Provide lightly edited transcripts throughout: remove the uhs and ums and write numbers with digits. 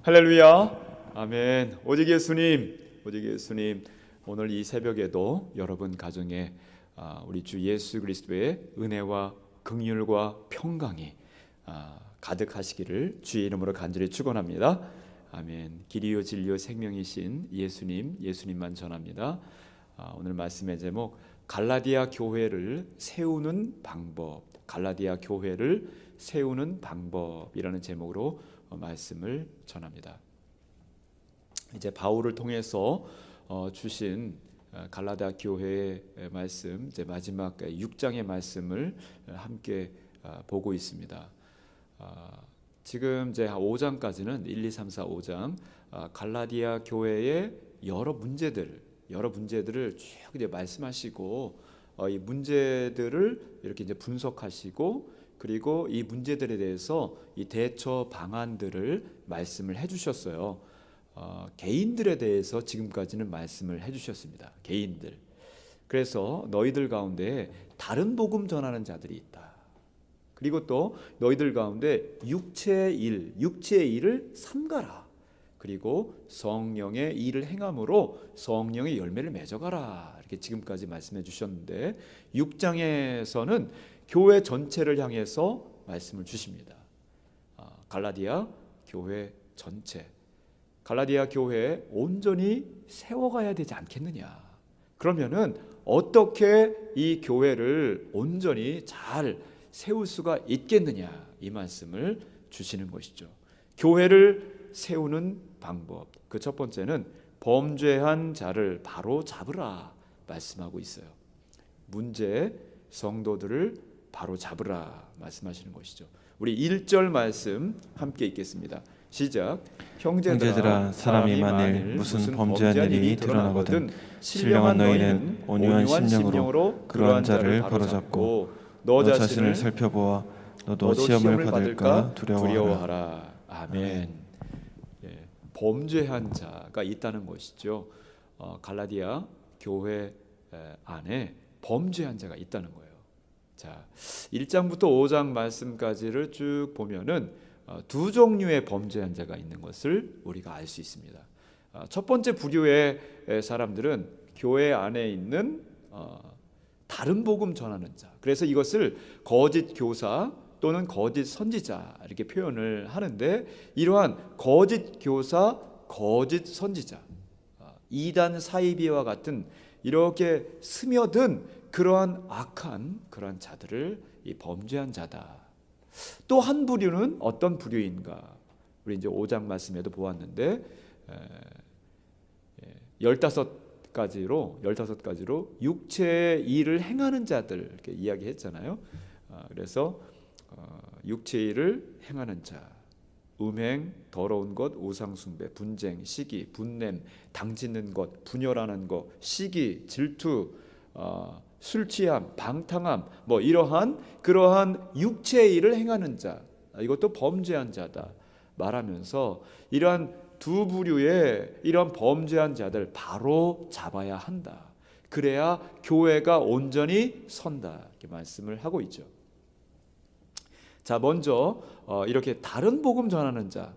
할렐루야. 아멘. 오직 예수님, 오직 예수님. 오늘 이 새벽에도 여러분 가정에 우리 주 예수 그리스도의 은혜와 긍휼과 평강이 가득하시기를 주의 이름으로 간절히 축원합니다. 아멘. 길이요 진리요 생명이신 예수님만 전합니다. 오늘 말씀의 제목 갈라디아 교회를 세우는 방법, 갈라디아 교회를 세우는 방법이라는 제목으로 말씀을 전합니다. 이제 바울을 통해서 주신 갈라디아 교회의 말씀, 이제 마지막 6장의 말씀을 함께 보고 있습니다. 지금 이제 5장까지는 1, 2, 3, 4, 5장 갈라디아 교회의 여러 문제들을 쭉 이제 말씀하시고 이 문제들을 이렇게 이제 분석하시고 그리고 이 문제들에 대해서 이 대처 방안들을 말씀을 해주셨어요. 개인들에 대해서 지금까지는 말씀을 해주셨습니다. 개인들. 그래서 너희들 가운데 다른 복음 전하는 자들이 있다. 그리고 또 너희들 가운데 육체의 일을 삼가라. 그리고 성령의 일을 행함으로 성령의 열매를 맺어가라. 이렇게 지금까지 말씀해 주셨는데 6장에서는 교회 전체를 향해서 말씀을 주십니다. 갈라디아 교회 전체, 갈라디아 교회 온전히 세워가야 되지 않겠느냐. 그러면은 어떻게 이 교회를 온전히 잘 세울 수가 있겠느냐, 이 말씀을 주시는 것이죠. 교회를 세우는 방법, 그 첫 번째는 범죄한 자를 바로 잡으라 말씀하고 있어요. 문제 성도들을 바로 잡으라 말씀하시는 것이죠. 우리 1절 말씀 함께 읽겠습니다. 시작. 형제들아, 사람이 만일 무슨 범죄한 일이 드러나거든 신령한 너희는 온유한 심령으로 그러한 자를 바로잡고 너 자신을 살펴보아 너도 시험을 받을까 두려워하라. 아멘. 예, 범죄한 자가 있다는 것이죠. 갈라디아 교회 안에 범죄한 자가 있다는 거예요. 자, 1장부터 5장 말씀까지를 쭉 보면은 두 종류의 범죄한 자가 있는 것을 우리가 알 수 있습니다. 첫 번째 부류의 사람들은 교회 안에 있는 다른 복음 전하는 자. 그래서 이것을 거짓 교사 또는 거짓 선지자 이렇게 표현을 하는데, 이러한 거짓 교사, 거짓 선지자, 이단 사이비와 같은 이렇게 스며든 그러한 악한 그러한 자들을 이 범죄한 자다. 또 한 부류는 어떤 부류인가? 우리 이제 5장 말씀에도 보았는데 15가지로 육체의 일을 행하는 자들 이렇게 이야기했잖아요. 그래서 육체의 일을 행하는 자, 음행, 더러운 것, 우상숭배, 분쟁, 시기, 분냄, 당짓는 것, 분열하는 것, 시기, 질투, 술취함, 방탕함, 뭐 이러한 그러한 육체의 일을 행하는 자, 이것도 범죄한 자다 말하면서 이러한 두 부류의 이런 범죄한 자들 바로 잡아야 한다. 그래야 교회가 온전히 선다. 이렇게 말씀을 하고 있죠. 자, 먼저 이렇게 다른 복음 전하는 자,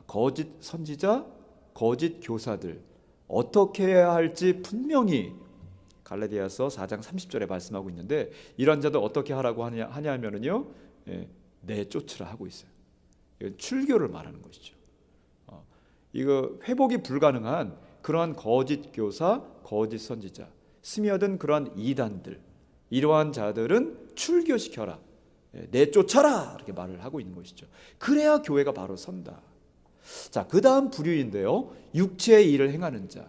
거짓 선지자, 거짓 교사들 어떻게 해야 할지 분명히 갈라디아서 4장 30절에 말씀하고 있는데, 이런 자들 어떻게 하라고 하냐면은요, 내쫓으라 하고 있어요. 이건 출교를 말하는 것이죠. 이거 회복이 불가능한 그러한 거짓 교사, 거짓 선지자, 스며든 그러한 이단들, 이러한 자들은 출교시켜라, 내쫓아라 이렇게 말을 하고 있는 것이죠. 그래야 교회가 바로 선다. 자, 그 다음 부류인데요, 육체의 일을 행하는 자,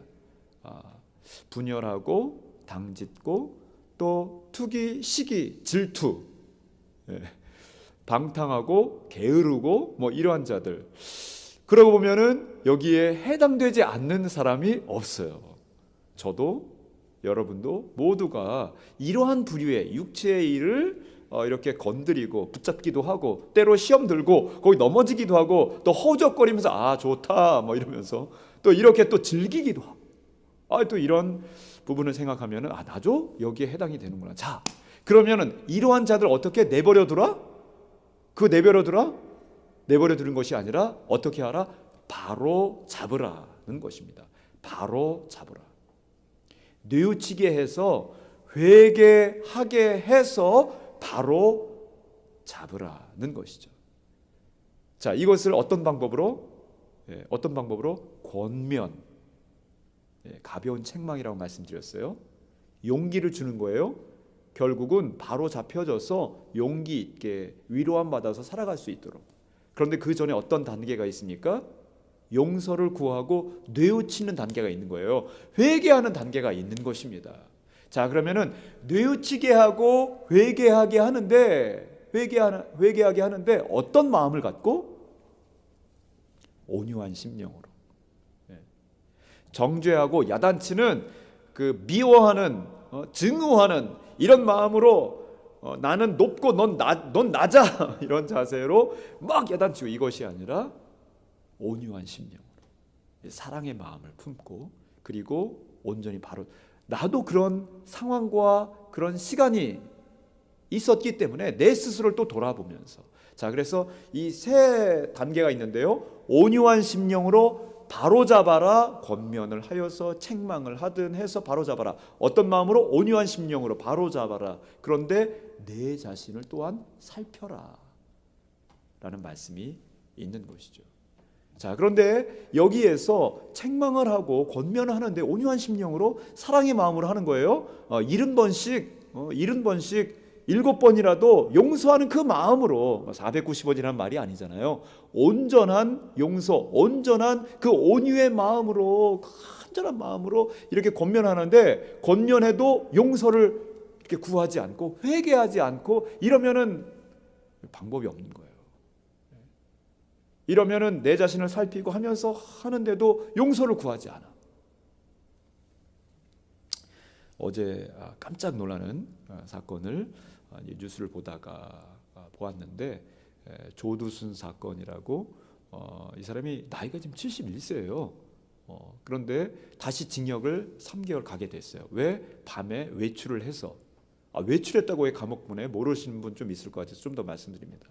분열하고 당짓고 또 투기, 시기, 질투, 방탕하고 게으르고 뭐 이러한 자들. 그러고 보면은 여기에 해당되지 않는 사람이 없어요. 저도 여러분도 모두가 이러한 부류의 육체의 일을 이렇게 건드리고 붙잡기도 하고 때로 시험 들고 거기 넘어지기도 하고 또 허우적거리면서 좋다 뭐 이러면서 또 이렇게 또 즐기기도 하고 또 이런 부분을 생각하면은 나도 여기에 해당이 되는구나. 자, 그러면은 이러한 자들 어떻게 내버려두라? 내버려 두는 것이 아니라 어떻게 하라? 바로 잡으라는 것입니다. 바로 잡으라. 뉘우치게 해서 회개하게 해서 바로 잡으라는 것이죠. 자, 이것을 어떤 방법으로? 어떤 방법으로? 권면, 가벼운 책망이라고 말씀드렸어요. 용기를 주는 거예요. 결국은 바로 잡혀져서 용기 있게 위로함 받아서 살아갈 수 있도록. 그런데 그 전에 어떤 단계가 있습니까? 용서를 구하고 뉘우치는 단계가 있는 거예요. 회개하는 단계가 있는 것입니다. 자, 그러면은 뉘우치게 하고 회개하게 하는데 어떤 마음을 갖고? 온유한 심령으로. 정죄하고 야단치는 그 미워하는, 증오하는 이런 마음으로 나는 높고 넌 낮아 이런 자세로 막 야단치고, 이것이 아니라 온유한 심령으로 사랑의 마음을 품고, 그리고 온전히 바로, 나도 그런 상황과 그런 시간이 있었기 때문에 내 스스로를 또 돌아보면서, 자, 그래서 이 세 단계가 있는데요. 온유한 심령으로 바로잡아라, 권면을 하여서 책망을 하든 해서 바로잡아라. 어떤 마음으로? 온유한 심령으로 바로잡아라. 그런데 내 자신을 또한 살펴라 라는 말씀이 있는 것이죠. 자, 그런데 여기에서 책망을 하고 권면을 하는데 온유한 심령으로 사랑의 마음으로 하는 거예요. 70번씩 7번이라도 용서하는 그 마음으로, 490번이라는 말이 아니잖아요. 온전한 용서, 온전한 그 온유의 마음으로, 간절한 마음으로 이렇게 권면하는데, 권면해도 용서를 이렇게 구하지 않고 회개하지 않고 이러면은 방법이 없는 거예요. 이러면은 내 자신을 살피고 하면서 하는데도 용서를 구하지 않아. 어제 깜짝 놀라는 사건을 뉴스를 보다가 보았는데, 조두순 사건이라고, 이 사람이 나이가 지금 71세예요. 그런데 다시 징역을 3개월 가게 됐어요. 왜? 밤에 외출을 해서. 외출했다고 왜 감옥 보내? 모르시는 분 좀 있을 것 같아서 좀 더 말씀드립니다.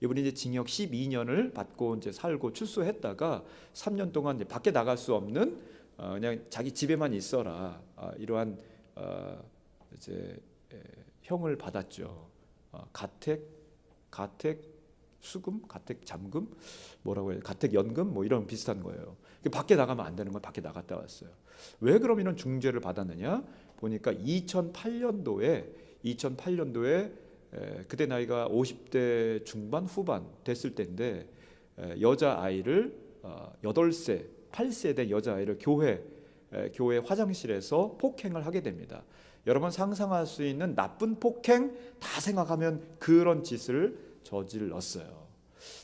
이분이 이제 징역 12년을 받고 이제 살고 출소했다가 3년 동안 이제 밖에 나갈 수 없는, 그냥 자기 집에만 있어라, 이러한 이제 형을 받았죠. 가택 수금, 가택 잠금, 뭐라고 해요? 가택 연금, 뭐 이런 비슷한 거예요. 밖에 나가면 안 되는 건 밖에 나갔다 왔어요. 왜 그럼 이런 중죄를 받았느냐? 보니까 2008년도에 그때 나이가 50대 중반 후반 됐을 때인데, 여자 아이를 8세, 8세 된 여자 아이를 교회 화장실에서 폭행을 하게 됩니다. 여러분 상상할 수 있는 나쁜 폭행 다 생각하면 그런 짓을 저질렀어요.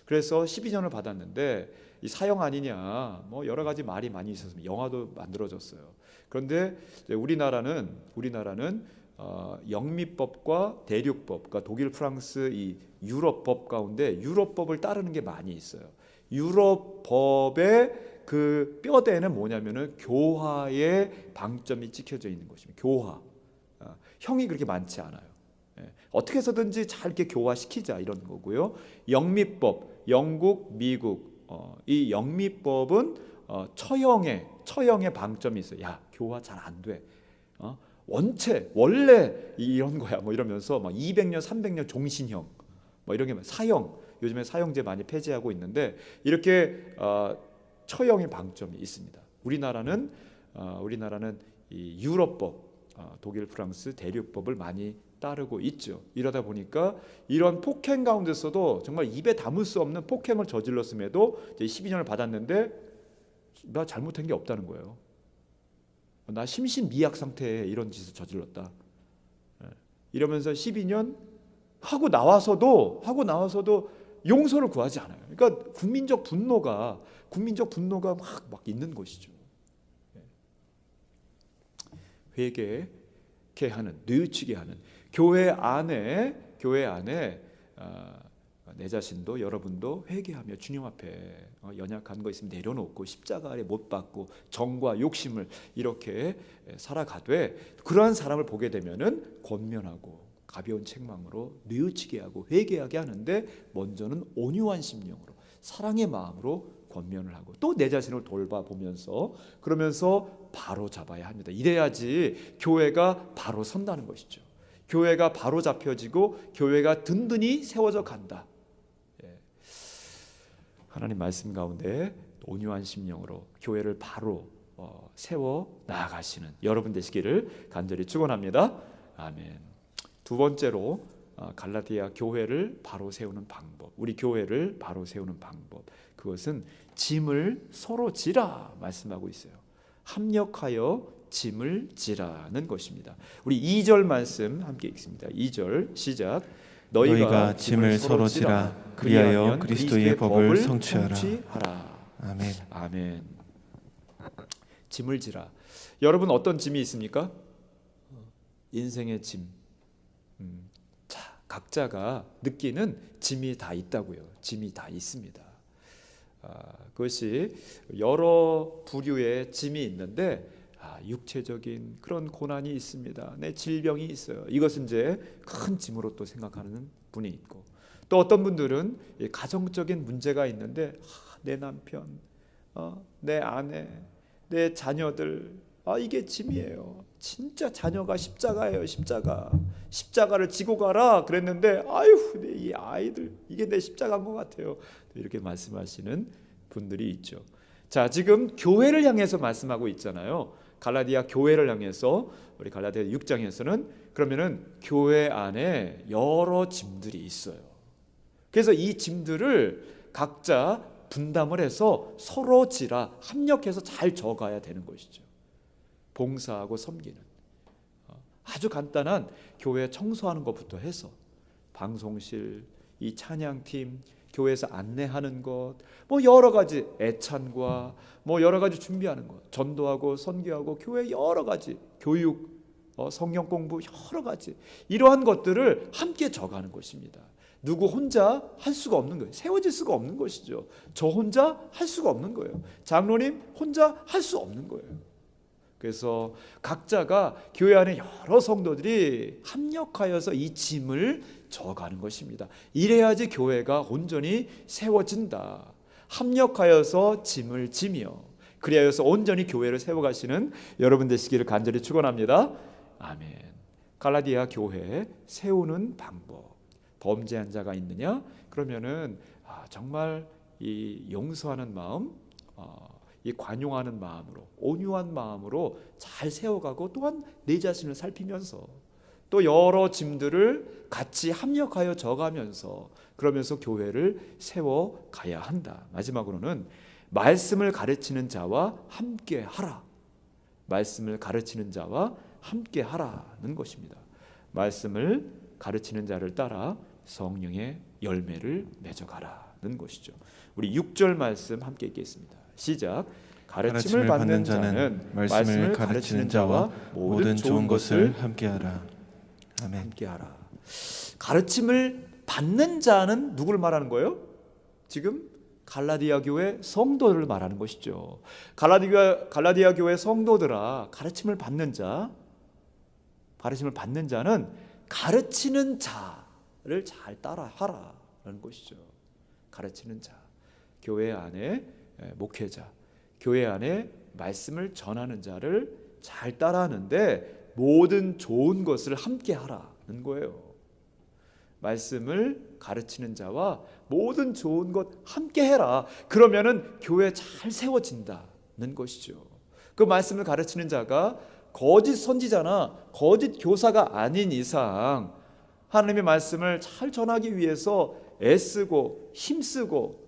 그래서 12년을 받았는데, 이 사형 아니냐, 뭐 여러 가지 말이 많이 있었습니다. 영화도 만들어졌어요. 그런데 우리나라는 영미법과 대륙법, 그러니까 독일, 프랑스 이 유럽법 가운데 유럽법을 따르는 게 많이 있어요. 유럽법의 그 뼈대는 뭐냐면은 교화의 방점이 찍혀져 있는 것입니다. 교화. 형이 그렇게 많지 않아요. 어떻게 해서든지 잘 이렇게 교화시키자 이런 거고요. 영미법, 영국, 미국, 이 영미법은 처형의 방점이 있어요. 야, 교화 잘 안 돼. 원래 이런 거야. 뭐 이러면서 막 200년, 300년 종신형, 뭐 이런 게 사형. 요즘에 사형제 많이 폐지하고 있는데, 이렇게 처형의 방점이 있습니다. 우리나라는 이 유럽법, 독일, 프랑스 대륙법을 많이 따르고 있죠. 이러다 보니까 이런 폭행 가운데서도 정말 입에 담을 수 없는 폭행을 저질렀음에도 이제 12년을 받았는데, 나 잘못한 게 없다는 거예요. 나 심신미약 상태에 이런 짓을 저질렀다. 이러면서 12년 하고 나와서도 용서를 구하지 않아요. 그러니까 국민적 분노가 막 있는 것이죠. 회개케 하는, 뉘우치게 하는, 교회 안에 내 자신도 여러분도 회개하며 주님 앞에 연약한 거 있으면 내려놓고 십자가 아래 못 박고 정과 욕심을 이렇게 살아가되, 그러한 사람을 보게 되면은 권면하고 가벼운 책망으로 뉘우치게 하고 회개하게 하는데, 먼저는 온유한 심령으로 사랑의 마음으로 권면을 하고 또 내 자신을 돌봐보면서 그러면서 바로 잡아야 합니다. 이래야지 교회가 바로 선다는 것이죠. 교회가 바로 잡혀지고 교회가 든든히 세워져 간다. 하나님 말씀 가운데 온유한 심령으로 교회를 바로 세워 나아가시는 여러분 되시기를 간절히 축원합니다. 아멘. 두 번째로 갈라디아 교회를 바로 세우는 방법, 우리 교회를 바로 세우는 방법, 그것은 짐을 서로 지라 말씀하고 있어요. 합력하여 짐을 지라는 것입니다. 우리 2절 말씀 함께 읽습니다. 2절 시작. 너희가 짐을 서로 지라 그리하여 그리스도의 법을 성취하라. 아멘. 아멘. 짐을 지라. 여러분 어떤 짐이 있습니까? 인생의 짐. 자, 각자가 느끼는 짐이 다 있다고요. 짐이 다 있습니다. 그것이 여러 부류의 짐이 있는데 육체적인 그런 고난이 있습니다. 내 질병이 있어요. 이것은 이제 큰 짐으로 또 생각하는 분이 있고, 또 어떤 분들은 가정적인 문제가 있는데 내 남편, 내 아내, 내 자녀들, 이게 짐이에요. 진짜 자녀가 십자가예요. 십자가를 지고 가라 그랬는데 이 아이들 이게 내 십자가인 것 같아요. 이렇게 말씀하시는 분들이 있죠. 자, 지금 교회를 향해서 말씀하고 있잖아요. 갈라디아 교회를 향해서 우리 갈라디아 6장에서는 그러면은 교회 안에 여러 짐들이 있어요. 그래서 이 짐들을 각자 분담을 해서 서로 지라 합력해서 잘 져가야 되는 것이죠. 봉사하고 섬기는 아주 간단한 교회 청소하는 것부터 해서 방송실, 이 찬양팀, 교회에서 안내하는 것, 여러 가지 애찬과 여러 가지 준비하는 것, 전도하고 선교하고 교회 여러 가지 교육, 성경 공부 여러 가지 이러한 것들을 함께 져가는 것입니다. 누구 혼자 할 수가 없는 거예요. 세워질 수가 없는 것이죠. 저 혼자 할 수가 없는 거예요. 장로님 혼자 할 수 없는 거예요. 그래서 각자가 교회 안에 여러 성도들이 합력하여서 이 짐을 져가는 것입니다. 이래야지 교회가 온전히 세워진다. 합력하여서 짐을 지며 그리하여서 온전히 교회를 세워가시는 여러분 되시기를 간절히 축원합니다. 아멘. 갈라디아 교회 세우는 방법. 범죄한 자가 있느냐? 그러면은 정말 이 용서하는 마음, 이 관용하는 마음으로, 온유한 마음으로 잘 세워가고, 또한 내 자신을 살피면서 또 여러 짐들을 같이 합력하여 져가면서 그러면서 교회를 세워가야 한다. 마지막으로는 말씀을 가르치는 자와 함께 하라. 말씀을 가르치는 자와 함께 하라는 것입니다. 말씀을 가르치는 자를 따라 성령의 열매를 맺어가라는 것이죠. 우리 6절 말씀 함께 읽겠습니다. 시작. 가르침을 받는 자는 말씀을 가르치는 자와 모든 좋은 것을 함께하라. 아멘. 함께하라. 가르침을 받는 자는 누구를 말하는 거예요? 지금 갈라디아 교회 성도들을 말하는 것이죠. 갈라디아 교회 성도들아, 가르침을 받는 자는 가르치는 자를 잘 따라하라는 것이죠. 가르치는 자, 교회 안에 목회자, 교회 안에 말씀을 전하는 자를 잘 따라하는데 모든 좋은 것을 함께 하라는 거예요. 말씀을 가르치는 자와 모든 좋은 것 함께 해라. 그러면은 교회 잘 세워진다는 것이죠. 그 말씀을 가르치는 자가 거짓 선지자나 거짓 교사가 아닌 이상 하나님의 말씀을 잘 전하기 위해서 애쓰고 힘쓰고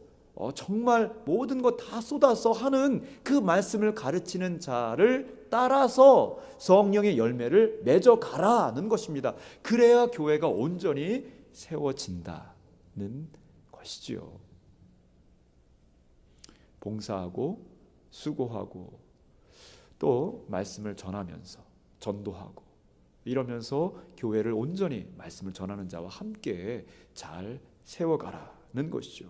정말 모든 것 다 쏟아서 하는 그 말씀을 가르치는 자를 따라서 성령의 열매를 맺어가라는 것입니다. 그래야 교회가 온전히 세워진다는 것이지요. 봉사하고 수고하고 또 말씀을 전하면서 전도하고 이러면서 교회를 온전히 말씀을 전하는 자와 함께 잘 세워가라는 것이죠.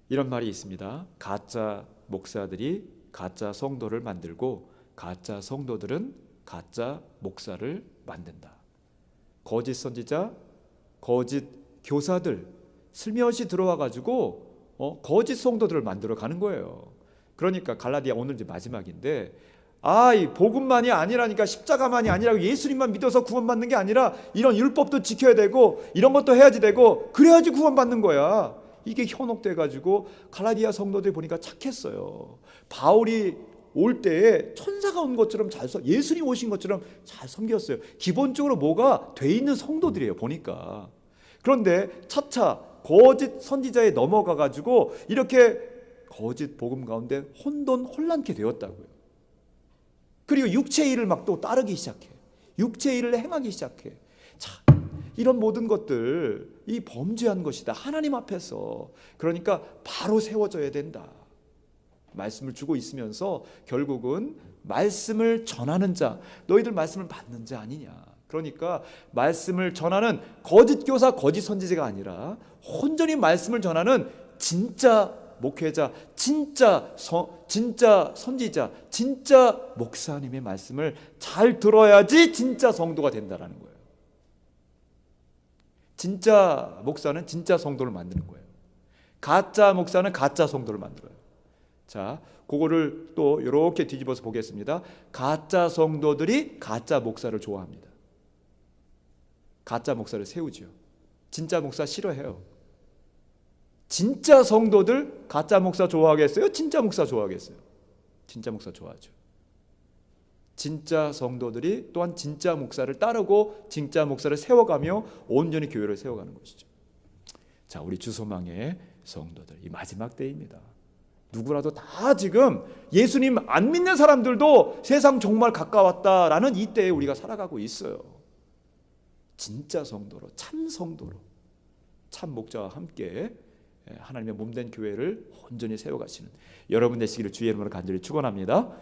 이런 말이 있습니다. 가짜 목사들이 가짜 성도를 만들고 가짜 성도들은 가짜 목사를 만든다. 거짓 선지자, 거짓 교사들 슬며시 들어와 가지고 거짓 성도들을 만들어 가는 거예요. 그러니까 갈라디아 오늘 이제 마지막인데, 이 복음만이 아니라니까, 십자가만이 아니라고, 예수님만 믿어서 구원받는 게 아니라 이런 율법도 지켜야 되고 이런 것도 해야지 되고, 그래야지 구원받는 거야. 이게 현혹돼 가지고 갈라디아 성도들 보니까 착했어요. 바울이 올 때에 천사가 온 것처럼 예수님 오신 것처럼 잘 섬겼어요. 기본적으로 뭐가 돼 있는 성도들이에요, 보니까. 그런데 차차 거짓 선지자에 넘어가 가지고 이렇게 거짓 복음 가운데 혼란케 되었다고요. 그리고 육체의 일을 막 또 따르기 시작해. 육체의 일을 행하기 시작해. 자, 이런 모든 것들 이 범죄한 것이다, 하나님 앞에서. 그러니까 바로 세워져야 된다. 말씀을 주고 있으면서 결국은 말씀을 전하는 자, 너희들 말씀을 받는 자 아니냐. 그러니까 말씀을 전하는 거짓 교사, 거짓 선지자가 아니라 온전히 말씀을 전하는 진짜 목회자, 진짜 선지자, 진짜 목사님의 말씀을 잘 들어야지 진짜 성도가 된다라는 거예요. 진짜 목사는 진짜 성도를 만드는 거예요. 가짜 목사는 가짜 성도를 만들어요. 자, 그거를 또 이렇게 뒤집어서 보겠습니다. 가짜 성도들이 가짜 목사를 좋아합니다. 가짜 목사를 세우지요. 진짜 목사 싫어해요. 진짜 성도들 가짜 목사 좋아하겠어요? 진짜 목사 좋아하겠어요? 진짜 목사 좋아하죠. 진짜 성도들이 또한 진짜 목사를 따르고 진짜 목사를 세워가며 온전히 교회를 세워가는 것이죠. 자, 우리 주소망의 성도들, 이 마지막 때입니다. 누구라도 다 지금 예수님 안 믿는 사람들도 세상 정말 가까웠다라는 이 때에 우리가 살아가고 있어요. 진짜 성도로, 참 성도로, 참 목자와 함께 하나님의 몸된 교회를 온전히 세워가시는 여러분 되시기를 주의 이름으로 간절히 축원합니다.